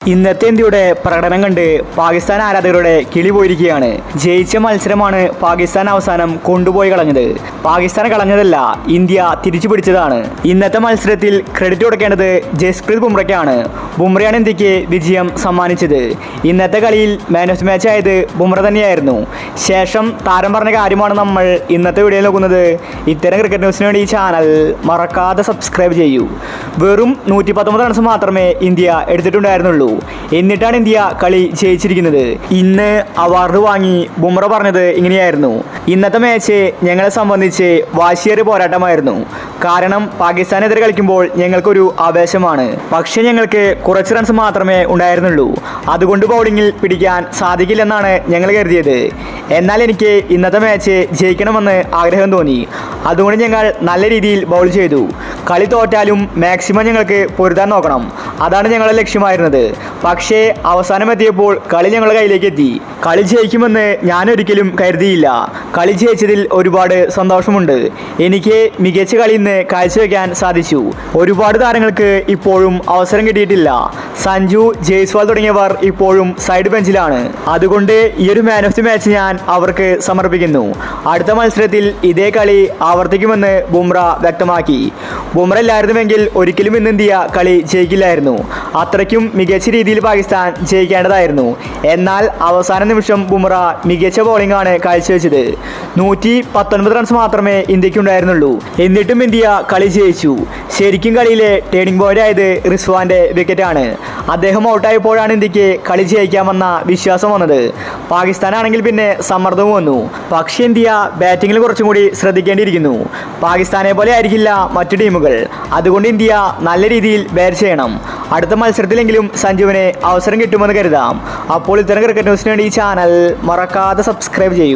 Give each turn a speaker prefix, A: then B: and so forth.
A: ഇന്നത്തെ ഇന്ത്യയുടെ പ്രകടനം കണ്ട് പാകിസ്ഥാൻ ആരാധകരുടെ കിളി പോയിരിക്കുകയാണ്. ജയിച്ച മത്സരമാണ് പാകിസ്ഥാൻ അവസാനം കൊണ്ടുപോയി കളഞ്ഞത്. പാകിസ്ഥാൻ കളഞ്ഞതല്ല, ഇന്ത്യ തിരിച്ചു പിടിച്ചതാണ്. ഇന്നത്തെ മത്സരത്തിൽ ക്രെഡിറ്റ് കൊടുക്കേണ്ടത് ജസ്പ്രീത് ബുംറയ്ക്കാണ്. ബുംറയാണ് ഇന്ത്യക്ക് വിജയം സമ്മാനിച്ചത്. ഇന്നത്തെ കളിയിൽ മാൻ ഓഫ് ദി മാച്ച് ആയത് ബുംറ തന്നെയായിരുന്നു. ശേഷം താരം പറഞ്ഞ കാര്യമാണ് നമ്മൾ ഇന്നത്തെ വീഡിയോയിൽ നോക്കുന്നത്. ഇത്തരം ക്രിക്കറ്റ് ന്യൂസിന് വേണ്ടി ഈ ചാനൽ മറക്കാതെ സബ്സ്ക്രൈബ് ചെയ്യൂ. വെറും 119 റൺസ് മാത്രമേ ഇന്ത്യ എടുത്തിട്ടുണ്ടായിരുന്നുള്ളൂ. എന്നിട്ടാണ് ഇന്ത്യ കളി ജയിച്ചിരിക്കുന്നത്. ഇന്ന് അവാർഡ് വാങ്ങി ബുംറ പറഞ്ഞത് ഇങ്ങനെയായിരുന്നു: ഇന്നത്തെ മാച്ച് ഞങ്ങളെ സംബന്ധിച്ച് വാശിയേറിയ പോരാട്ടമായിരുന്നു. കാരണം പാകിസ്ഥാനെതിരെ കളിക്കുമ്പോൾ ഞങ്ങൾക്കൊരു ആവേശമാണ്. പക്ഷേ ഞങ്ങൾക്ക് കുറച്ച് റൺസ് മാത്രമേ ഉണ്ടായിരുന്നുള്ളൂ. അതുകൊണ്ട് ബൗളിങ്ങിൽ പിടിക്കാൻ സാധിക്കില്ലെന്നാണ് ഞങ്ങൾ കരുതിയത്. എന്നാൽ എനിക്ക് ഇന്നത്തെ മാച്ച് ജയിക്കണമെന്ന് ആഗ്രഹം തോന്നി. അതുകൊണ്ട് ഞങ്ങൾ നല്ല രീതിയിൽ ബൗൾ ചെയ്തു. കളി തോറ്റാലും മാക്സിമം ഞങ്ങൾക്ക് പൊരുതാൻ നോക്കണം. അതാണ് ഞങ്ങളുടെ ലക്ഷ്യമായിരുന്നത്. പക്ഷേ അവസാനം എത്തിയപ്പോൾ കളി ഞങ്ങളുടെ കയ്യിലേക്ക് എത്തി. കളി ജയിക്കുമെന്ന് ഞാനൊരിക്കലും കരുതിയില്ല. കളി ജയിച്ചതിൽ ഒരുപാട് സന്തോഷമുണ്ട്. എനിക്ക് മികച്ച കളി ഇന്ന് കാഴ്ചവെക്കാൻ സാധിച്ചു. ഒരുപാട് താരങ്ങൾക്ക് ഇപ്പോഴും അവസരം കിട്ടിയിട്ടില്ല. സഞ്ജു, ജയ്സ്വാൾ തുടങ്ങിയവർ ഇപ്പോഴും സൈഡ് ബെഞ്ചിലാണ്. അതുകൊണ്ട് ഈ ഒരു മാൻ ഓഫ് ദി മാച്ച് ഞാൻ അവർക്ക് സമർപ്പിക്കുന്നു. അടുത്ത മത്സരത്തിൽ ഇതേ കളി ആവർത്തിക്കുമെന്ന് ബുംറ വ്യക്തമാക്കി. ബുംറ ഇല്ലായിരുന്നുവെങ്കിൽ ഒരിക്കലും ഇന്ന് ഇന്ത്യ കളി ജയിക്കില്ലായിരുന്നു. അത്രയ്ക്കും മികച്ച രീതിയിൽ പാകിസ്ഥാൻ ജയിക്കേണ്ടതായിരുന്നു. എന്നാൽ അവസാന നിമിഷം ബുംറ മികച്ച ബോളിംഗ് ആണ് കാഴ്ചവെച്ചത്. 119 റൺസ് മാത്രമേ ഇന്ത്യക്കുണ്ടായിരുന്നുള്ളൂ. എന്നിട്ടും ഇന്ത്യ കളി ജയിച്ചു. ശരിക്കും കളിയിലെ ടേണിംഗ് പോയിന്റ് ആയത് റിസ്വാന്റെ വിക്കറ്റാണ്. അദ്ദേഹം ഔട്ടായപ്പോഴാണ് ഇന്ത്യക്ക് കളി ജയിക്കാമെന്ന വിശ്വാസം വന്നത്. പാകിസ്ഥാനാണെങ്കിൽ പിന്നെ സമ്മർദ്ദവും വന്നു. പക്ഷേ ഇന്ത്യ ബാറ്റിങ്ങിൽ കുറച്ചും കൂടി ശ്രദ്ധിക്കേണ്ടിയിരിക്കുന്നു. പാകിസ്ഥാനെ പോലെ ആയിരിക്കില്ല മറ്റു ടീമുകൾ. അതുകൊണ്ട് ഇന്ത്യ നല്ല രീതിയിൽ ബാറ്റ് ചെയ്യണം. അടുത്ത മത്സരത്തിലെങ്കിലും സഞ്ജുവിന് അവസരം കിട്ടുമെന്ന് കരുതാം. അപ്പോൾ ഇത്തരം ക്രിക്കറ്റ് ന്യൂസിന് വേണ്ടി ഈ ചാനൽ മറക്കാതെ സബ്സ്ക്രൈബ് ചെയ്യൂ.